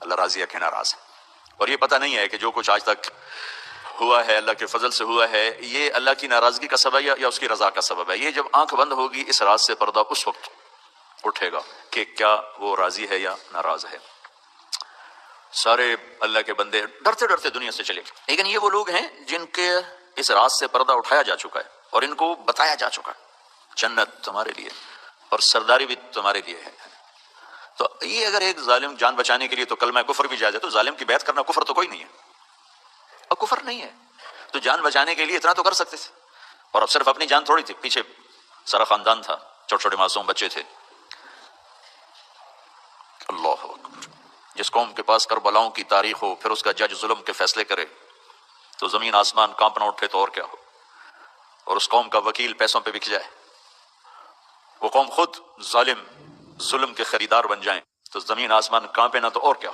اللہ راضی ہے کہ ناراض ہے. اور یہ پتہ نہیں ہے کہ جو کچھ آج تک ہوا ہے اللہ کے فضل سے ہوا ہے یہ اللہ کی ناراضگی کا سبب ہے یا اس کی رضا کا سبب ہے. یہ جب آنکھ بند ہوگی اس راز سے پردہ اس وقت اٹھے گا کہ کیا وہ راضی ہے یا ناراض ہے. سارے اللہ کے بندے ڈرتے ڈرتے دنیا سے چلے گئے، لیکن یہ وہ لوگ ہیں جن کے اس راز سے پردہ اٹھایا جا چکا ہے اور ان کو بتایا جا چکا ہے جنت تمہارے لیے اور سرداری بھی تمہارے لیے ہے. تو یہ اگر ایک ظالم جان بچانے کے لیے تو کلمہ کفر بھی جائز ہے، تو ظالم کی بیعت کرنا کفر تو کوئی نہیں ہے، اور کفر نہیں ہے تو جان بچانے کے لیے اتنا تو کر سکتے تھے. اور اب صرف اپنی جان تھوڑی تھی، پیچھے سارا خاندان تھا، چھوٹے چھوٹے معصوم بچے تھے. اللہ اکبر. جس قوم کے پاس کربلاؤں کی تاریخ ہو پھر اس کا جج ظلم کے فیصلے کرے تو زمین آسمان کانپنا اٹھے تو اور کیا ہو. اور اس قوم کا وکیل پیسوں پہ بک جائے، وہ قوم خود ظالم ظلم کے خریدار بن جائیں تو زمین آسمان کانپے نہ تو اور کیا ہو.